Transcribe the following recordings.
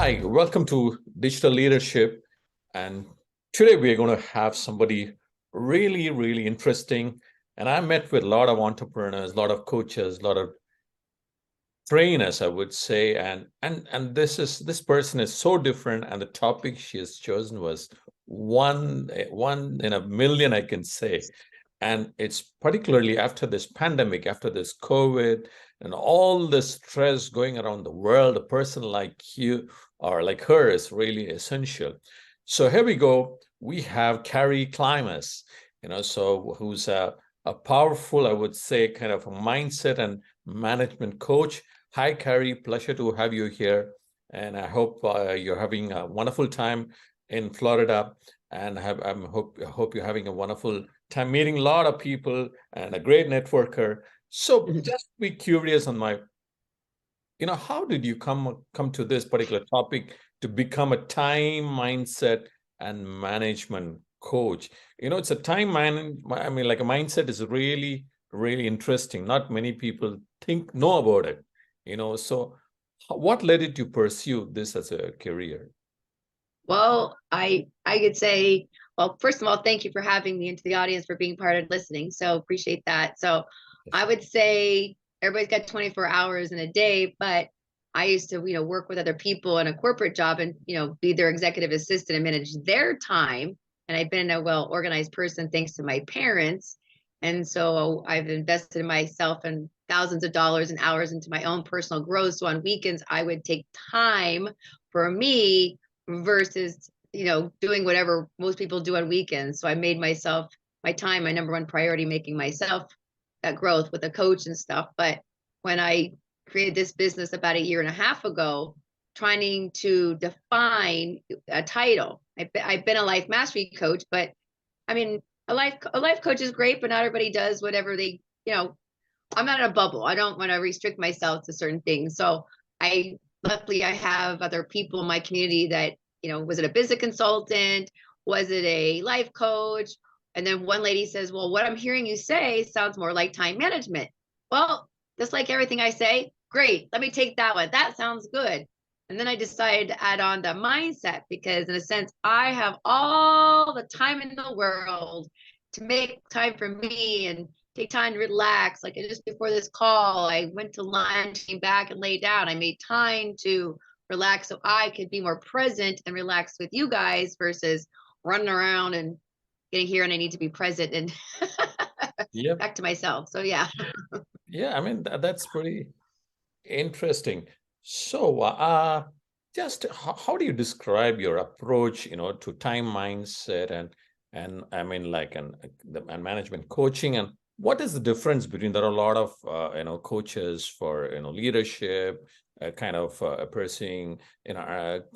Hi, welcome to Digital Leadership. And today we're going to have somebody really, really interesting. And I met with a lot of entrepreneurs, a lot of coaches, a lot of trainers, I would say. And this person is so different. And the topic she has chosen was one in a million, I can say. And it's particularly after this pandemic, after this COVID, and all the stress going around the world, a person like you or like her is really essential. So here we go. We have Karrie Klimas, so who's a powerful, I would say, kind of a mindset and management coach. Hi, Karrie. Pleasure to have you here. And I hope you're having a wonderful time in Florida. And hope you're having a wonderful time meeting a lot of people and a great networker. So just be curious on how did you come to this particular topic to become a time mindset and management coach? It's a like a mindset is really, really interesting. Not many people know about it, so what led you to pursue this as a career? Well, I could say, well, first of all, thank you for having me into the audience, for being part of listening. So appreciate that. So I would say everybody's got 24 hours in a day, but I used to, work with other people in a corporate job and, be their executive assistant and manage their time. And I've been a well-organized person thanks to my parents. And so I've invested in myself and thousands of dollars and hours into my own personal growth. So on weekends, I would take time for me versus doing whatever most people do on weekends. So I made myself my time my number one priority, making myself that growth with a coach and stuff. But when I created this business about a year and a half ago, trying to define a title, I've been a life mastery coach, but I mean, a life coach is great, but not everybody does whatever they, I'm not in a bubble. I don't want to restrict myself to certain things. So luckily I have other people in my community that, was it a business consultant? Was it a life coach? And then one lady says, well, what I'm hearing you say sounds more like time management. Well, just like everything I say, great. Let me take that one. That sounds good. And then I decided to add on the mindset because in a sense, I have all the time in the world to make time for me and take time to relax. Like just before this call, I went to lunch, came back and laid down. I made time to relax so I could be more present and relax with you guys versus running around and getting here and I need to be present and Yeah. back to myself. So yeah. Yeah, I mean, that's pretty interesting. So, just how do you describe your approach, to time mindset and I mean, like, and management coaching, and what is the difference between? There are a lot of coaches for leadership, kind of pursuing,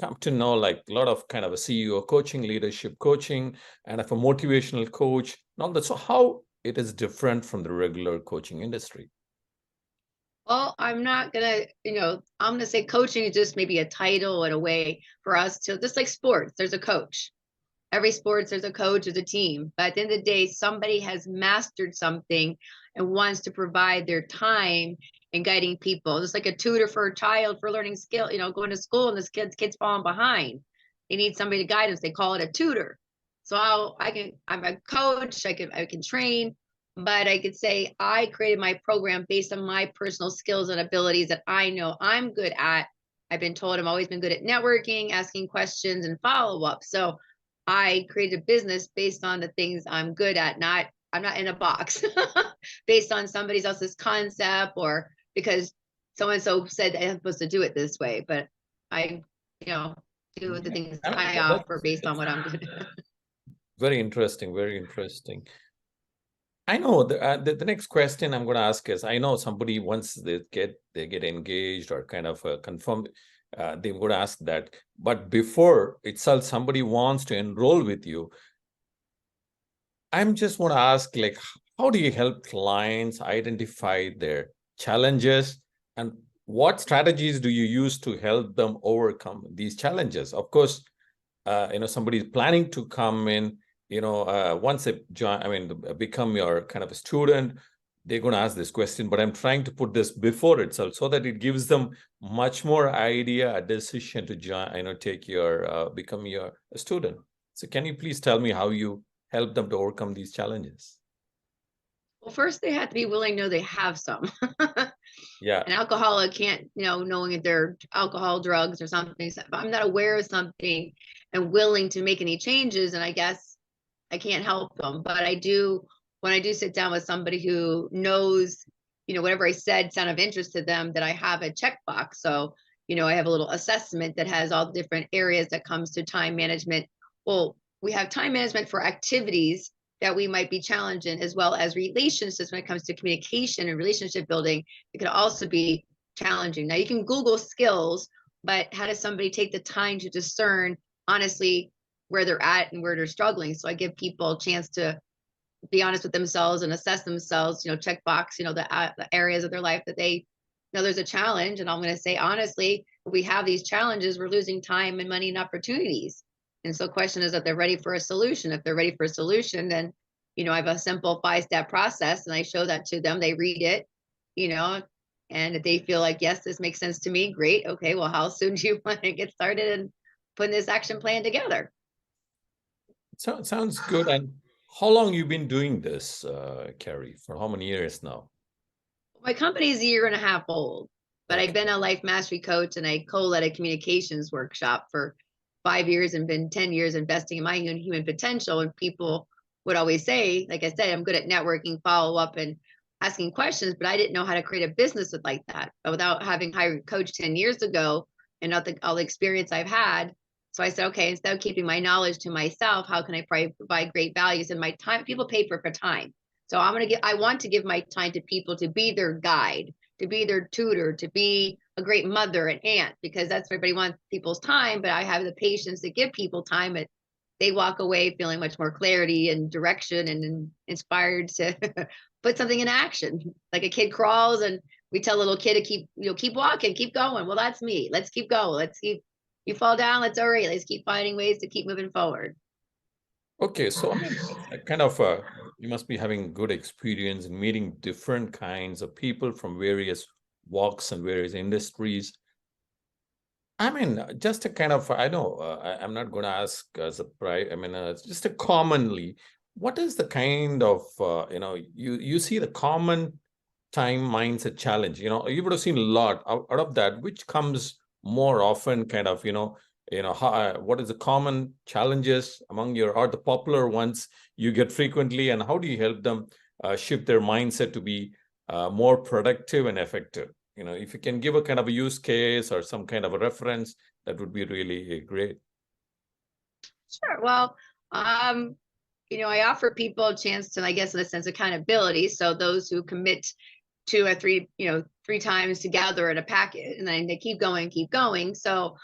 come to know like a lot of kind of a CEO coaching, leadership coaching, and of a motivational coach, and all that. So, how it is different from the regular coaching industry? Well, I'm not gonna, I'm gonna say coaching is just maybe a title and a way for us to, just like sports, there's a coach. Every sports, there's a coach, there's a team. But at the end of the day, somebody has mastered something and wants to provide their time in guiding people. Just like a tutor for a child for learning skill, going to school and this kid's falling behind. They need somebody to guide us. They call it a tutor. So I'm a coach, I can train, but I could say I created my program based on my personal skills and abilities that I know I'm good at. I've been told I've always been good at networking, asking questions, and follow up. So I created a business based on the things I'm good at. I'm not in a box based on somebody else's concept or because so and so said I'm supposed to do it this way. But I, do the Yeah, things I mean, I offer based on what I'm doing. very interesting, very interesting. I know the next question I'm going to ask is, I know somebody once they get engaged or kind of confirmed, they're going to ask that. But before itself, somebody wants to enroll with you. I'm just want to ask, like, how do you help clients identify their challenges, and what strategies do you use to help them overcome these challenges? Of course, somebody is planning to come in, once they join, I mean, become your kind of a student, they're going to ask this question, but I'm trying to put this before itself so that it gives them much more idea, a decision to join, take your, become your a student. So can you please tell me how you help them to overcome these challenges? Well, first they have to be willing to know they have some. Yeah. An alcoholic can't, knowing if they're alcohol, drugs, or something. If I'm not aware of something and willing to make any changes, and I guess I can't help them. But I do, when I do sit down with somebody who knows, whatever I said sound of interest to them, that I have a checkbox. So, I have a little assessment that has all the different areas that comes to time management. Well, we have time management for activities that we might be challenging, as well as relationships when it comes to communication and relationship building. It could also be challenging. Now you can Google skills, but how does somebody take the time to discern honestly where they're at and where they're struggling? So I give people a chance to be honest with themselves and assess themselves, check box, the areas of their life that they know there's a challenge. And I'm going to say, honestly, if we have these challenges, we're losing time and money and opportunities. And so the question is that they're ready for a solution. If they're ready for a solution, then, I have a simple 5-step process and I show that to them. They read it, and if they feel like, yes, this makes sense to me, great. Okay, well, how soon do you want to get started and putting this action plan together? So it sounds good. And how long you been doing this, Karrie? For how many years now? My company is a year and a half old, but I've Okay. been a life mastery coach and I co-led a communications workshop for 5 years and been 10 years investing in my human potential. And people would always say, like I said, I'm good at networking, follow up, and asking questions, but I didn't know how to create a business like that. But without having hired a coach 10 years ago and all the experience I've had. So I said, okay, instead of keeping my knowledge to myself, how can I provide great values in my time? People pay for time. So I want to give my time to people, to be their guide, to be their tutor, to be a great mother and aunt, because that's what everybody wants people's time. But I have the patience to give people time that they walk away feeling much more clarity and direction and inspired to put something in action. Like a kid crawls and we tell a little kid to keep walking, keep going. Well, that's me. Let's keep going. You fall down. All right. Let's keep finding ways to keep moving forward. Okay, so I mean, kind of, you must be having good experience in meeting different kinds of people from various walks and various industries. I mean, just a kind of, I know, I'm not going to ask as a price. I mean, it's just a commonly, what is the kind of, you see the common time mindset challenge? You would have seen a lot out of that, which comes more often, kind of, how, what is the common challenges among your, or the popular ones you get frequently, and how do you help them shift their mindset to be more productive and effective? If you can give a kind of a use case or some kind of a reference, that would be really great. Sure. Well, I offer people a chance to, I guess, in a sense, accountability. So those who commit to a three times together in a packet, and then they keep going, keep going. So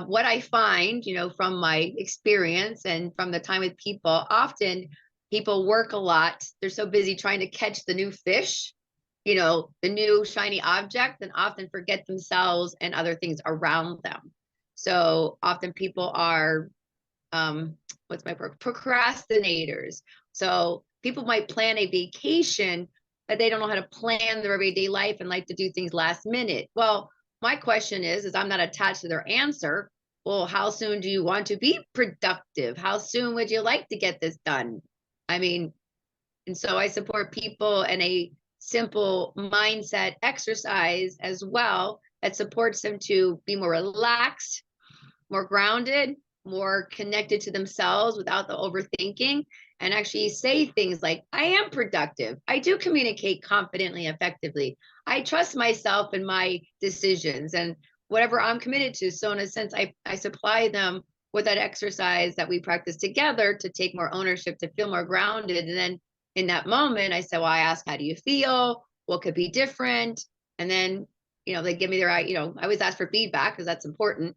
what I find, from my experience and from the time with people, often people work a lot. They're so busy trying to catch the new fish, the new shiny object, and often forget themselves and other things around them. So often people are, what's my word? Procrastinators. So people might plan a vacation, but they don't know how to plan their everyday life and like to do things last minute. Well, my question is I'm not attached to their answer. Well, how soon do you want to be productive? How soon would you like to get this done? I mean, and so I support people in a simple mindset exercise as well that supports them to be more relaxed, more grounded, more connected to themselves without the overthinking, and actually say things like, I am productive. I do communicate confidently, effectively. I trust myself and my decisions and whatever I'm committed to. So in a sense, I supply them with that exercise that we practice together to take more ownership, to feel more grounded. And then in that moment, I say, well, I ask, how do you feel? What could be different? And then, they give me I always ask for feedback because that's important.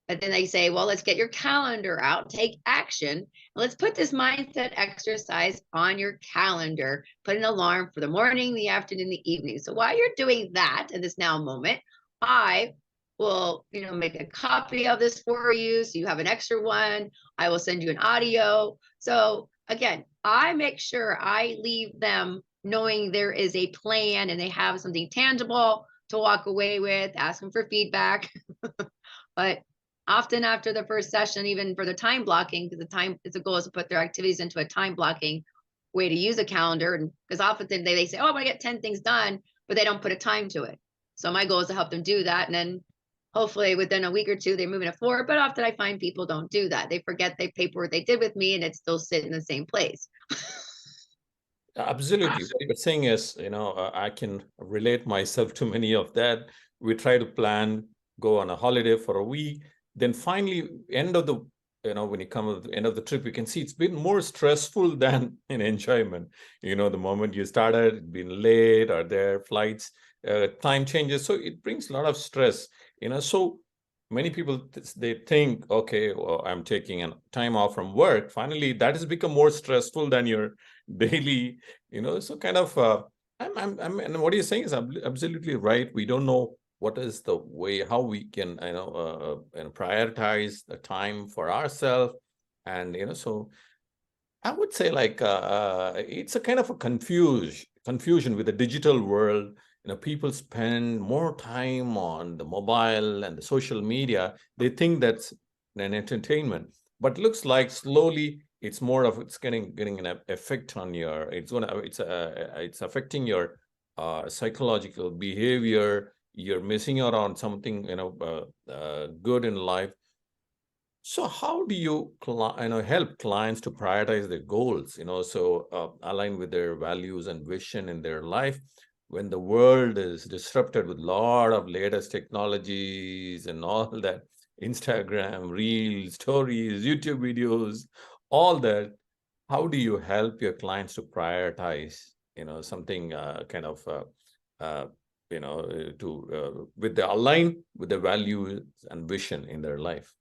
But then they say, well, let's get your calendar out, take action. Let's put this mindset exercise on your calendar, put an alarm for the morning, the afternoon, the evening. So while you're doing that in this now moment, I will, make a copy of this for you. So you have an extra one. I will send you an audio. So again, I make sure I leave them knowing there is a plan and they have something tangible to walk away with, ask them for feedback. But often after the first session, even for the time blocking, because the goal is to put their activities into a time blocking way to use a calendar. And because often they say, oh, I want to get 10 things done, but they don't put a time to it. So my goal is to help them do that. And then hopefully within a week or two, they're moving it forward. But often I find people don't do that. They forget the paperwork they did with me and it's still sitting in the same place. Absolutely. What you're saying is, I can relate myself to many of that. We try to plan, go on a holiday for a week, then finally, end of the, when you come at the end of the trip, you can see it's been more stressful than an enjoyment. The moment you started, it's been late, or there flights, time changes, so it brings a lot of stress. So many people they think, okay, well, I'm taking a time off from work. Finally, that has become more stressful than your daily, so kind of and what you're saying is absolutely right. We don't know what is the way how we can prioritize the time for ourselves. And so I would say, like, it's a kind of a confusion with the digital world. People spend more time on the mobile and the social media. They think that's an entertainment, but looks like slowly it's getting an effect on your. It's affecting your psychological behavior. You're missing out on something good in life. So how do you help clients to prioritize their goals, align with their values and vision in their life when the world is disrupted with a lot of latest technologies and all that, Instagram, Reels, stories, YouTube videos, all that? How do you help your clients to prioritize, something kind of with the align with the values and vision in their life?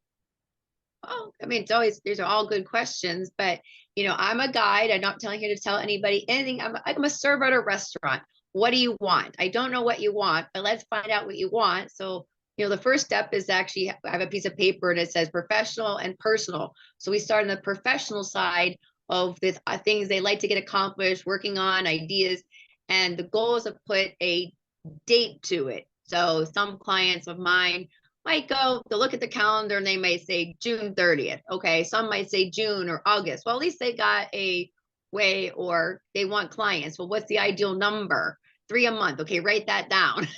Well, I mean, these are all good questions, but I'm a guide. I'm not telling you to tell anybody anything. I'm a server at a restaurant. What do you want? I don't know what you want, but let's find out what you want. So, the first step is actually, I have a piece of paper and it says professional and personal. So we start on the professional side of the things they like to get accomplished, working on ideas. And the goal is to put a date to it. So some clients of mine might go to look at the calendar and they may say June 30th. Okay. Some might say June or August. Well, at least they got a way, or they want clients. Well, what's the ideal number? 3 a month. Okay. Write that down.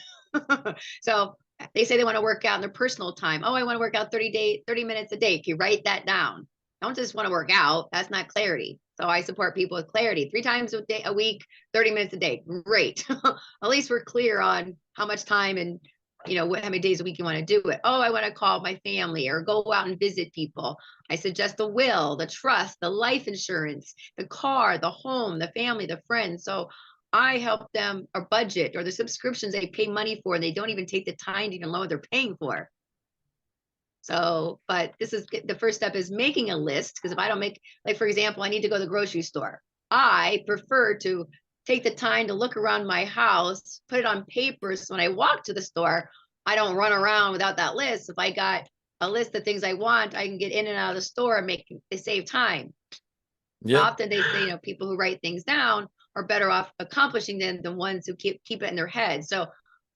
So they say they want to work out in their personal time. Oh, I want to work out 30 minutes a day. Okay. Write that down. Don't just want to work out. That's not clarity. So I support people with clarity. 3 times a week, 30 minutes a day. Great. At least we're clear on how much time and how many days a week you want to do it. Oh, I want to call my family or go out and visit people. I suggest the will, the trust, the life insurance, the car, the home, the family, the friends. So I help them, or budget, or the subscriptions they pay money for, and they don't even take the time to even know what they're paying for. So, but this is the first step, is making a list. Because if I don't make, like, for example, I need to go to the grocery store. I prefer to take the time to look around my house, put it on paper. So when I walk to the store, I don't run around without that list. If I got a list of things I want, I can get in and out of the store and they save time. Yeah. Often they say, people who write things down are better off accomplishing them than ones who keep it in their head. So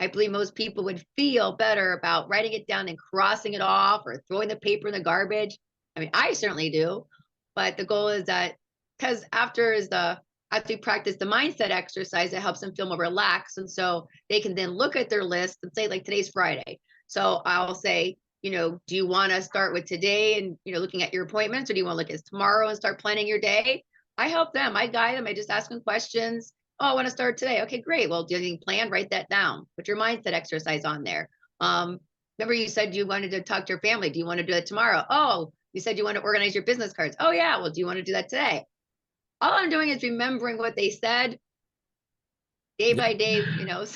I believe most people would feel better about writing it down and crossing it off, or throwing the paper in the garbage. I mean, I certainly do, but the goal is that, because after we practice the mindset exercise, it helps them feel more relaxed. And so they can then look at their list and say, like, today's Friday. So I'll say, do you want to start with today and, looking at your appointments, or do you want to look at tomorrow and start planning your day? I help them. I guide them. I just ask them questions. Oh, I want to start today. Okay, great. Well, do you have anything planned? Write that down. Put your mindset exercise on there. Remember you said you wanted to talk to your family. Do you want to do that tomorrow? Oh, you said you want to organize your business cards. Oh yeah. Well, do you want to do that today? All I'm doing is remembering what they said day by day, so,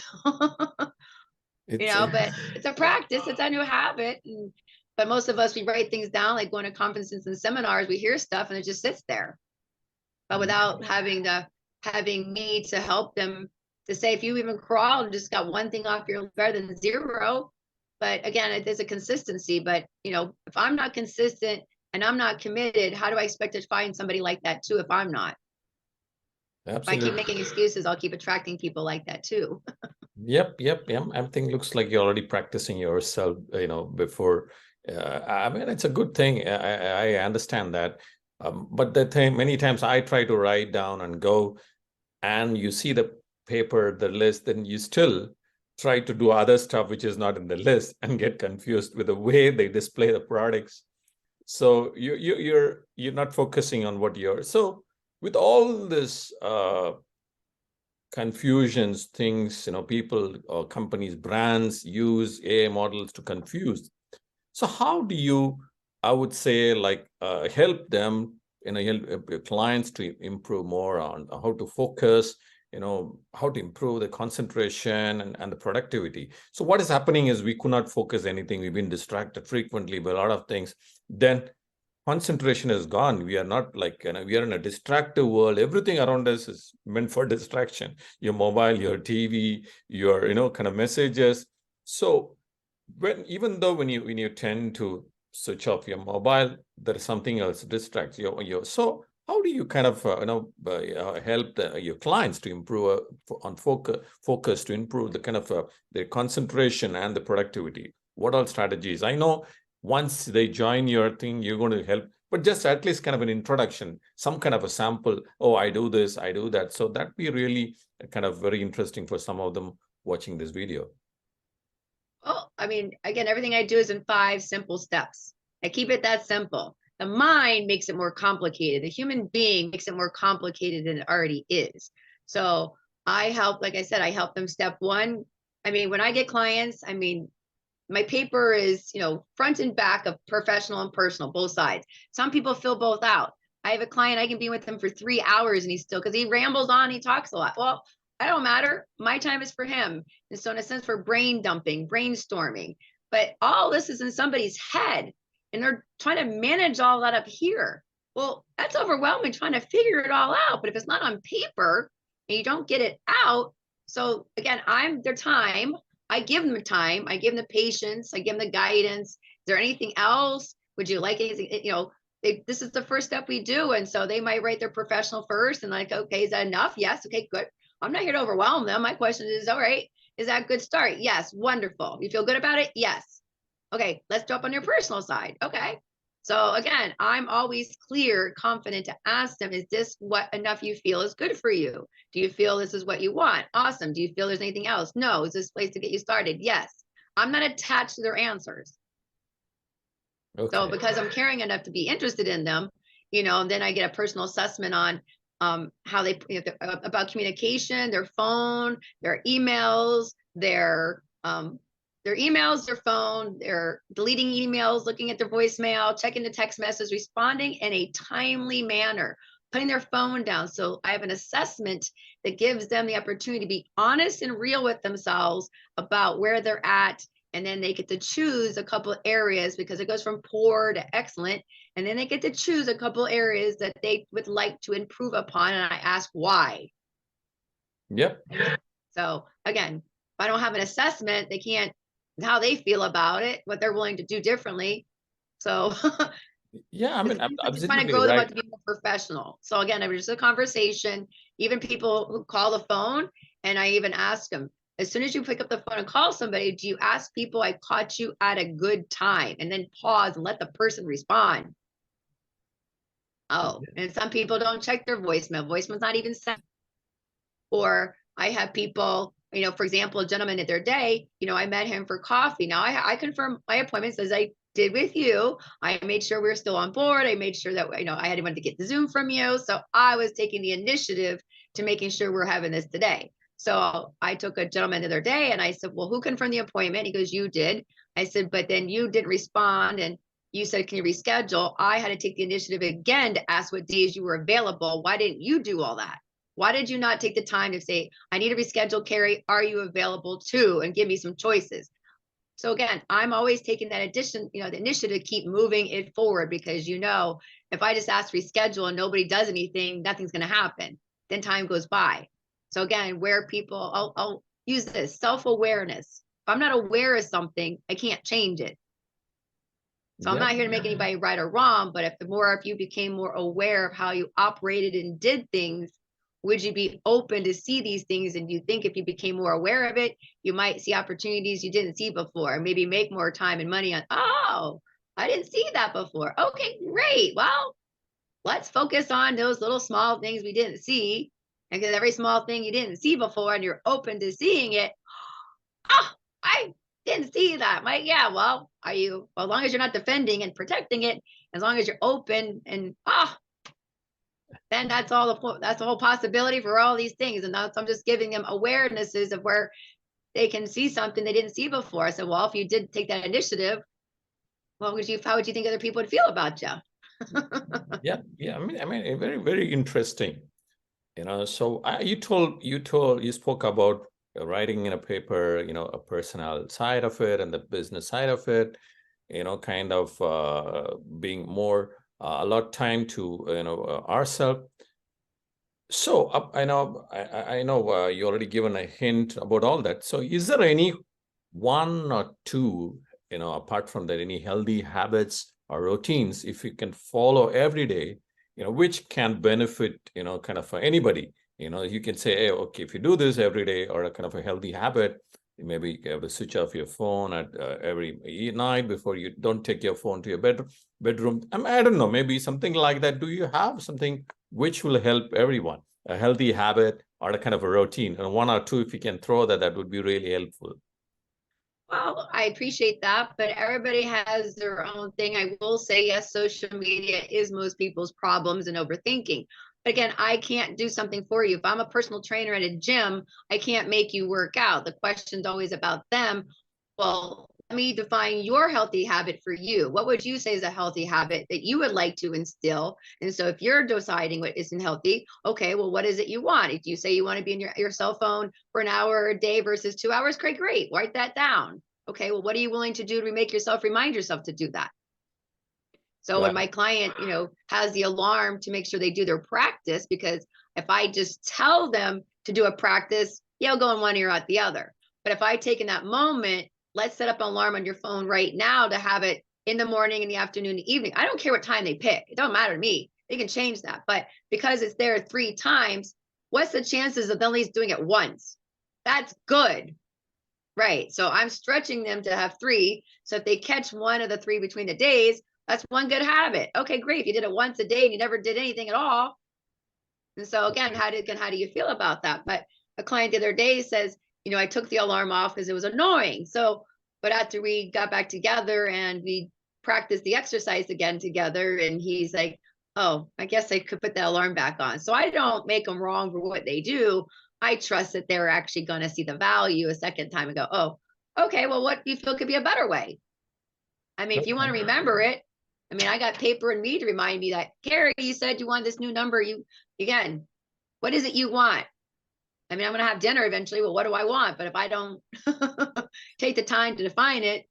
It's but it's a practice. It's a new habit. But most of us, we write things down, like going to conferences and seminars, we hear stuff and it just sits there. But without having me to help them, to say, if you even crawl and just got one thing off your list, better than zero. But again, it is a consistency. But if I'm not consistent and I'm not committed, how do I expect to find somebody like that too if I'm not? If I keep Absolutely. making excuses, I'll keep attracting people like that too. Yep. Everything looks like you're already practicing yourself, before. I mean, it's a good thing. I understand that. But the thing, many times I try to write down and go, and you see the paper, the list, then you still try to do other stuff which is not in the list and get confused with the way they display the products. So you're not focusing on what you're. So with all this confusions, things, people or companies, brands use AI models to confuse. So how do you, I would say, like help them, help your clients to improve more on how to focus, how to improve the concentration and the productivity. So what is happening is we could not focus anything. We've been distracted frequently by a lot of things. Then concentration is gone. We are not like, we are in a distractive world. Everything around us is meant for distraction. Your mobile, your TV, your, kind of messages. So even though when you tend to switch off your mobile, there is something else distracts you. So how do you kind of help your clients to improve on focus to improve the kind of their concentration and the productivity? What all strategies? I know once they join your thing, you're going to help, but just at least kind of an introduction, some kind of a sample. Oh, I do this, I do that. So that'd be really kind of very interesting for some of them watching this video. Well, I mean, again, everything I do is in 5 simple steps. I keep it that simple. The mind makes it more complicated. The human being makes it more complicated than it already is. So I help, like I said, I help them step one. I mean, when I get clients, I mean, my paper is, front and back of professional and personal, both sides. Some people fill both out. I have a client, I can be with him for 3 hours and he's still, because he rambles on, he talks a lot. Well, I don't matter. My time is for him. And so in a sense, for brain dumping, brainstorming, but all this is in somebody's head and they're trying to manage all that up here. Well, that's overwhelming trying to figure it all out. But if it's not on paper and you don't get it out, so again, I'm their time. I give them the time. I give them the patience. I give them the guidance. Is there anything else? Would you like anything? This is the first step we do. And so they might write their professional first and like, okay, is that enough? Yes. Okay, good. I'm not here to overwhelm them. My question is, all right, is that a good start? Yes. Wonderful. You feel good about it? Yes. Okay, let's jump on your personal side. Okay. So again, I'm always clear, confident to ask them, is this what enough you feel is good for you? Do you feel this is what you want? Awesome. Do you feel there's anything else? No. Is this place to get you started? Yes. I'm not attached to their answers. Okay. So because I'm caring enough to be interested in them, then I get a personal assessment on how they, about communication, their phone, their emails, their emails, their phone, they're deleting emails, looking at their voicemail, checking the text message, responding in a timely manner, putting their phone down. So I have an assessment that gives them the opportunity to be honest and real with themselves about where they're at. And then they get to choose a couple of areas because it goes from poor to excellent. And then they get to choose a couple of areas that they would like to improve upon. And I ask why. Yep. So again, if I don't have an assessment, they can't how they feel about it, what they're willing to do differently. So Yeah, I mean, I'm just trying to absolutely grow them right. up to be more professional. So again, it was just a conversation. Even people who call the phone, and I even ask them, as soon as you pick up the phone and call somebody, do you ask people, I caught you at a good time, and then pause and let the person respond? Oh, and some people don't check their voicemail. Voicemail's not even sent. Or I have people, for example, a gentleman at their day, I met him for coffee. Now I confirm my appointments as I did with you. I made sure we were still on board. I made sure that, I had wanted to get the Zoom from you. So I was taking the initiative to making sure we're having this today. So I took a gentleman the other day and I said, well, who confirmed the appointment? He goes, you did. I said, but then you didn't respond. And you said, can you reschedule? I had to take the initiative again to ask what days you were available. Why didn't you do all that? Why did you not take the time to say, I need to reschedule, Karrie, are you available too? And give me some choices. So again, I'm always taking that the initiative to keep moving it forward because, if I just ask reschedule and nobody does anything, nothing's going to happen. Then time goes by. So again, where people, I'll use this self-awareness. If I'm not aware of something, I can't change it. So I'm Yep. not here to make anybody right or wrong, but if you became more aware of how you operated and did things, would you be open to see these things? And you think if you became more aware of it, you might see opportunities you didn't see before, maybe make more time and money on, oh, I didn't see that before. Okay, great. Well, let's focus on those little small things we didn't see. And because every small thing you didn't see before and you're open to seeing it, oh, I didn't see that. Like, yeah, well, well, as long as you're not defending and protecting it, as long as you're open and then that's that's the whole possibility for all these things. And that's, I'm just giving them awarenesses of where they can see something they didn't see before. I said, well, if you did take that initiative, how would you think other people would feel about you? Yeah. I mean, very, very interesting. So you spoke about writing in a paper, a personal side of it and the business side of it, kind of being more a lot time to ourselves. So I know you already given a hint about all that. So is there any one or two, apart from that, any healthy habits or routines if you can follow every day, which can benefit, kind of anybody? You can say, hey, okay, if you do this every day or a kind of a healthy habit, maybe you have to switch off your phone at every night before you don't take your phone to your bedroom. I don't know, maybe something like that. Do you have something which will help everyone, a healthy habit or a kind of a routine? And one or two, if you can throw that, that would be really helpful. Well, I appreciate that, but everybody has their own thing. I will say, yes, social media is most people's problems and overthinking. But again, I can't do something for you. If I'm a personal trainer at a gym, I can't make you work out. The question's always about them. Well, let me define your healthy habit for you. What would you say is a healthy habit that you would like to instill? And so if you're deciding what isn't healthy, okay, well, what is it you want? If you say you want to be in your cell phone for an hour a day versus 2 hours, great. Write that down. Okay, well, what are you willing to do to remind yourself to do that? So when my client, has the alarm to make sure they do their practice, because if I just tell them to do a practice, I'll go in one ear out the other. But if I take in that moment, let's set up an alarm on your phone right now to have it in the morning, in the afternoon, the evening. I don't care what time they pick. It don't matter to me. They can change that. But because it's there 3 times, what's the chances of them at least doing it once? That's good. Right. So I'm stretching them to have 3. So if they catch one of the 3 between the days, that's one good habit. Okay, great. If you did it once a day and you never did anything at all. And so again, how do you feel about that? But a client the other day says, I took the alarm off because it was annoying. So, but after we got back together and we practiced the exercise again together, and he's like, oh, I guess I could put that alarm back on. So I don't make them wrong for what they do. I trust that they're actually going to see the value a second time and go, oh, okay, well, what do you feel could be a better way? I mean, if you want to remember it, I got paper and me to remind me that, Karrie, you said you want this new number. Again, what is it you want? I'm going to have dinner eventually. Well, what do I want? But if I don't take the time to define it,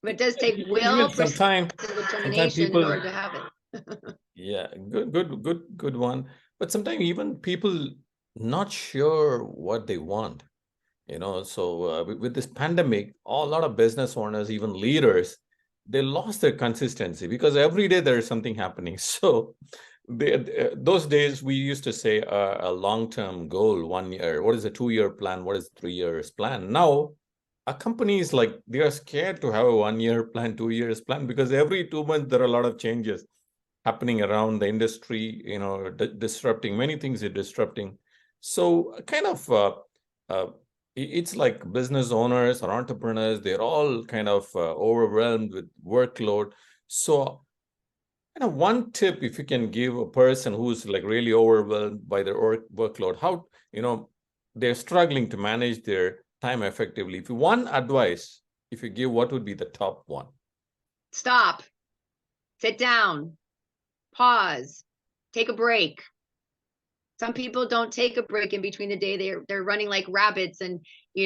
but it does take will, sometimes determination people, in order to have it. Yeah, good one. But sometimes even people not sure what they want. So with this pandemic, a lot of business owners, even leaders, they lost their consistency because every day there is something happening. So those days we used to say a long-term goal, 1 year. What is a 2-year plan? What is 3 years plan? Now, a company is like they are scared to have a 1 year plan, 2 years plan because every 2 months there are a lot of changes happening around the industry. Disrupting many things. Are disrupting. So kind of. It's like business owners or entrepreneurs, they're all kind of overwhelmed with workload. So, one tip, if you can give a person who's like really overwhelmed by their workload, how, they're struggling to manage their time effectively. If one advice, if you give, what would be the top one? Stop, sit down, pause, take a break. Some people don't take a break in between the day. They're running like rabbits and,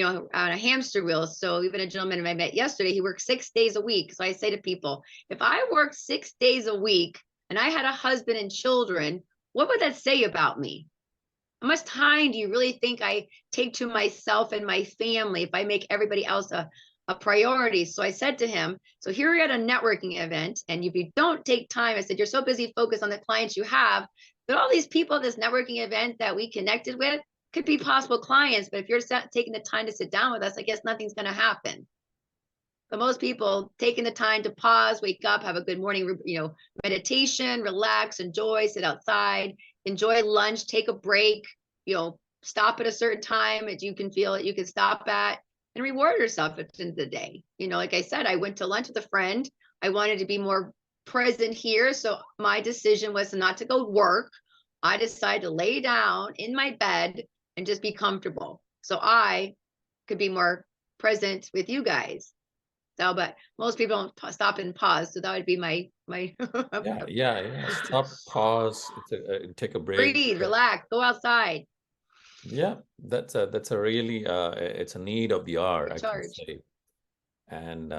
on a hamster wheel. So even a gentleman I met yesterday, he works 6 days a week. So I say to people, if I worked 6 days a week and I had a husband and children, what would that say about me? How much time do you really think I take to myself and my family if I make everybody else a priority? So I said to him, so here you're at a networking event, and if you don't take time, I said, you're so busy focused on the clients you have But all these people at this networking event that we connected with could be possible clients. But if you're taking the time to sit down with us, I guess nothing's going to happen. But most people taking the time to pause, wake up, have a good morning, meditation, relax, enjoy, sit outside, enjoy lunch, take a break, stop at a certain time that you can feel that you can stop at and reward yourself at the end of the day. Like I said, I went to lunch with a friend. I wanted to be more present here. So my decision was not to go work. I decided to lay down in my bed and just be comfortable so I could be more present with you guys. So, but most people don't stop and pause. So that would be my Yeah. Stop, pause, take a break. breathe, relax, go outside, Yeah, that's a really it's a need of the hour, I can recharge. say. And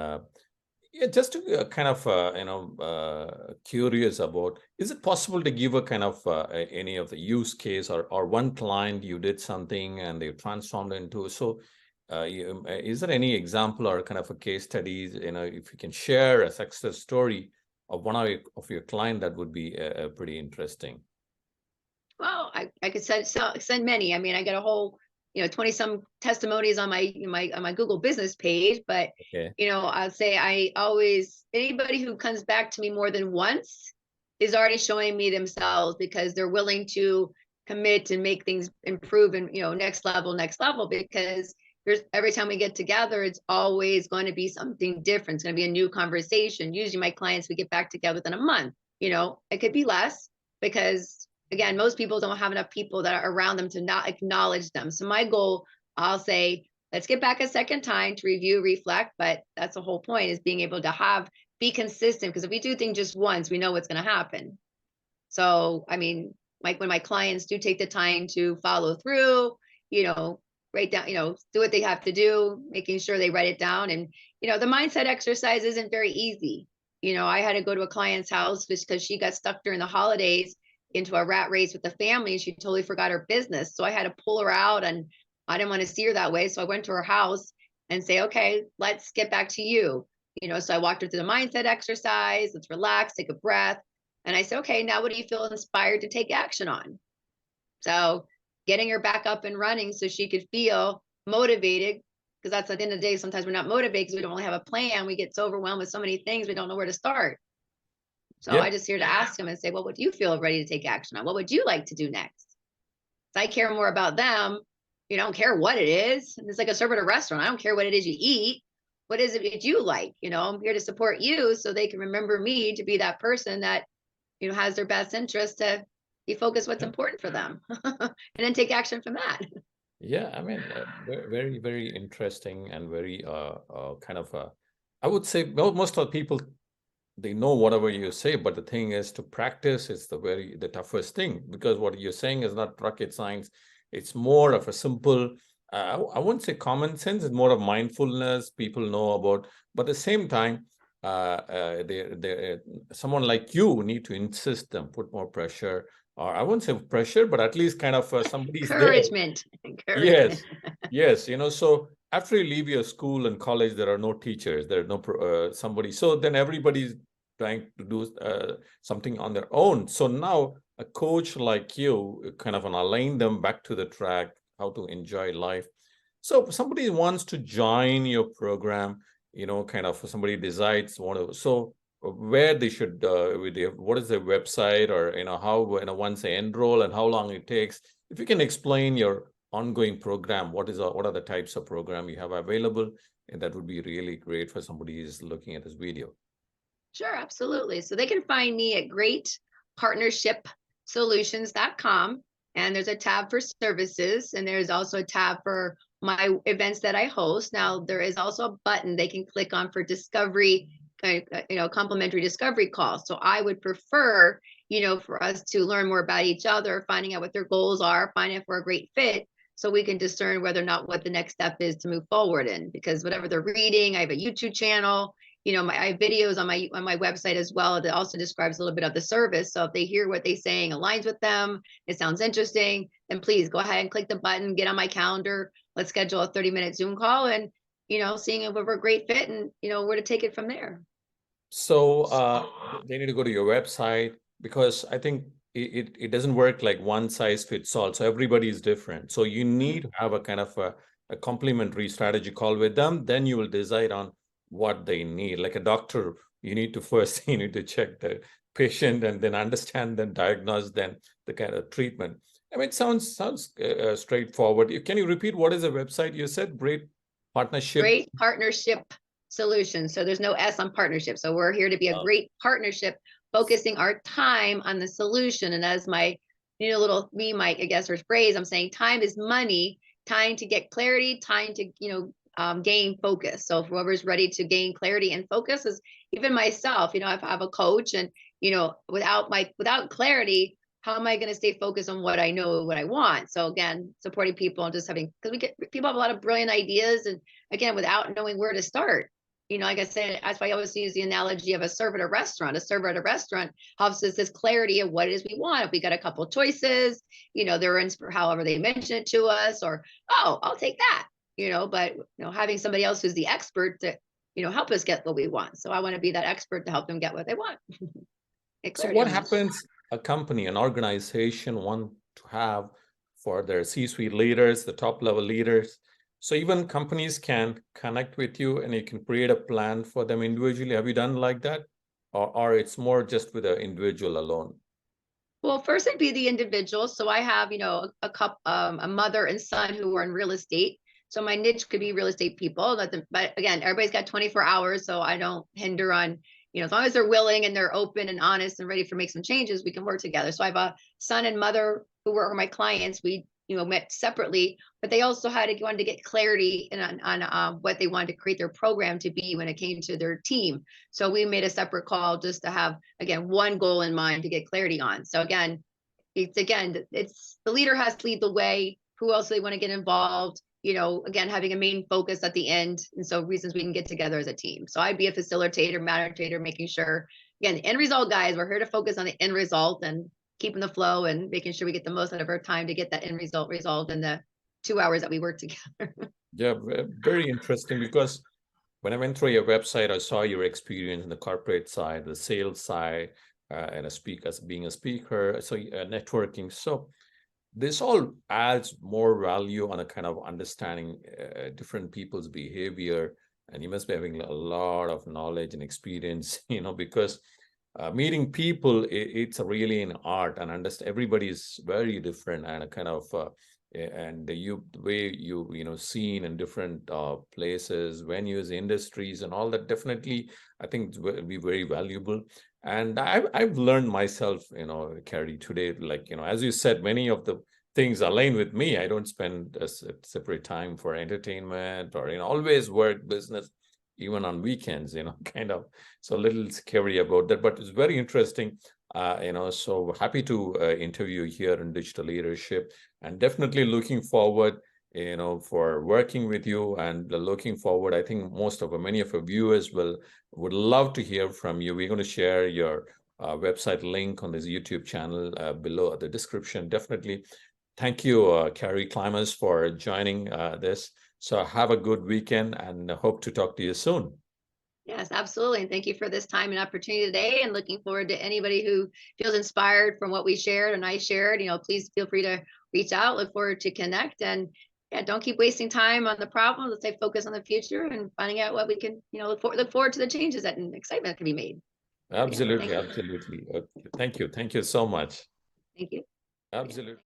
yeah, just to kind of curious about, is it possible to give a kind of any of the use case, or one client you did something and they transformed into so is there any example or kind of a case studies, if you can share a success story of one of your client, that would be pretty interesting. Well, I could send many. I mean, I got a whole 20 some testimonies on my Google business page, but Okay. I'll say I always, anybody who comes back to me more than once is already showing me themselves because they're willing to commit and make things improve and next level, because there's every time we get together, it's always going to be something different. It's going to be a new conversation. Usually my clients, we get back together within a month. It could be less because again, most people don't have enough people that are around them to not acknowledge them. So my goal, I'll say, let's get back a second time to review, reflect. But that's the whole point, is being able to be consistent. Because if we do things just once, we know what's going to happen. So, I mean, like when my clients do take the time to follow through, write down, do what they have to do, making sure they write it down. And, the mindset exercise isn't very easy. I had to go to a client's house just because she got stuck during the holidays into a rat race with the family. She totally forgot her business. So I had to pull her out, and I didn't want to see her that way. So I went to her house and say, okay, let's get back to you. So I walked her through the mindset exercise. Let's relax, take a breath. And I said, okay, now what do you feel inspired to take action on? So getting her back up and running so she could feel motivated, because that's at the end of the day, sometimes we're not motivated because we don't really have a plan. We get so overwhelmed with so many things, we don't know where to start. So Yeah. I just here to ask them and say, well, what do you feel ready to take action on? What would you like to do next? So I care more about them. I don't care what it is. It's like a server at a restaurant. I don't care what it is you eat. What is it that you like? I'm here to support you so they can remember me to be that person that, has their best interest to be focused what's important for them and then take action from that. Yeah, I mean, very, very interesting and very kind of, I would say most of the people, they know whatever you say, but the thing is to practice is the toughest thing, because what you're saying is not rocket science. It's more of a simple, I wouldn't say common sense, it's more of mindfulness people know about, but at the same time, someone like you need to insist them, put more pressure, or I wouldn't say pressure, but at least kind of somebody's there. Encouragement. Yes, yes. So after you leave your school and college, there are no teachers, there are no somebody. So then everybody's trying to do something on their own. So now a coach like you kind of align them back to the track, how to enjoy life. So if somebody wants to join your program, kind of somebody decides so where they should, what is their website, or how once they enroll and how long it takes. If you can explain your ongoing program, what are the types of program you have available, and that would be really great for somebody who's looking at this video. Sure, absolutely. So they can find me at greatpartnershipsolutions.com, and there's a tab for services, and there's also a tab for my events that I host. Now there is also a button they can click on for discovery, complimentary discovery calls. So I would prefer, for us to learn more about each other, finding out what their goals are, finding if we're a great fit, so we can discern whether or not what the next step is to move forward in. Because whatever they're reading, I have a YouTube channel. I have videos on my website as well that also describes a little bit of the service. So if they hear what they're saying aligns with them, it sounds interesting, then please go ahead and click the button, get on my calendar. Let's schedule a 30-minute Zoom call, and seeing if we're a great fit, and where to take it from there. So they need to go to your website, because I think it doesn't work like one size fits all. So everybody is different. So you need to have a kind of a complementary strategy call with them. Then you will decide on what they need. Like a doctor, you need to first you need to check the patient and then understand, then diagnose, then the kind of treatment. I mean, it sounds straightforward. Can you repeat what is the website you said? Great partnership. Great partnership solution. So there's no S on partnership. So we're here to be a great partnership, focusing our time on the solution. And as my little meme, I guess, or phrase, I'm saying time is money, time to get clarity, time to gain focus. So if whoever's ready to gain clarity and focus is even myself. If I have a coach, and without clarity, how am I going to stay focused on what I know, what I want? So again, supporting people and just having, because people have a lot of brilliant ideas, and again, without knowing where to start. Like I said, that's why I always use the analogy of a server at a restaurant. A server at a restaurant helps us this clarity of what it is we want. If we got a couple of choices, they're in for however they mention it to us, or, oh, I'll take that, but having somebody else who's the expert to, help us get what we want. So I want to be that expert to help them get what they want. So what happens a company, an organization want to have for their C-suite leaders, the top level leaders? So even companies can connect with you and you can create a plan for them individually. Have you done like that? Or it's more just with an individual alone? Well, first it'd be the individual. So I have, a mother and son who are in real estate. So my niche could be real estate people. But again, everybody's got 24 hours. So I don't hinder on, as long as they're willing and they're open and honest and ready for make some changes, we can work together. So I have a son and mother who were my clients. We, met separately, but they also wanted to get clarity on what they wanted to create their program to be when it came to their team. So we made a separate call just to have, again, one goal in mind to get clarity on. So again, it's the leader has to lead the way. Who else do they want to get involved? Again, having a main focus at the end. And so reasons we can get together as a team. So I'd be a facilitator, meditator, making sure, again, the end result, guys, we're here to focus on the end result and keeping the flow and making sure we get the most out of our time to get that end result resolved in the 2 hours that we work together. Yeah, very interesting, because when I went through your website, I saw your experience in the corporate side, the sales side, and being a speaker, so networking. So this all adds more value on a kind of understanding different people's behavior, and you must be having a lot of knowledge and experience, because meeting people, it's really an art, and understand everybody is very different, and a kind of and the way you seen in different places, venues, industries, and all that, definitely I think will be very valuable. And I've learned myself, Karrie, today, like, as you said, many of the things align with me. I don't spend a separate time for entertainment or always work, business, even on weekends, kind of. So a little scary about that, but it's very interesting. So happy to interview here in Digital Leadership, and definitely looking forward, for working with you, and looking forward. I think many of our viewers would love to hear from you. We're going to share your website link on this YouTube channel below the description. Definitely. Thank you, Karrie Klimas, for joining this. So have a good weekend, and hope to talk to you soon. Yes, absolutely. And thank you for this time and opportunity today, and looking forward to anybody who feels inspired from what we shared and I shared. Please feel free to reach out. Look forward to connect, and don't keep wasting time on the problem. Let's stay focused on the future and finding out what we can, look forward to the changes and excitement that can be made. Absolutely, absolutely. Okay. Thank you so much. Thank you. Absolutely.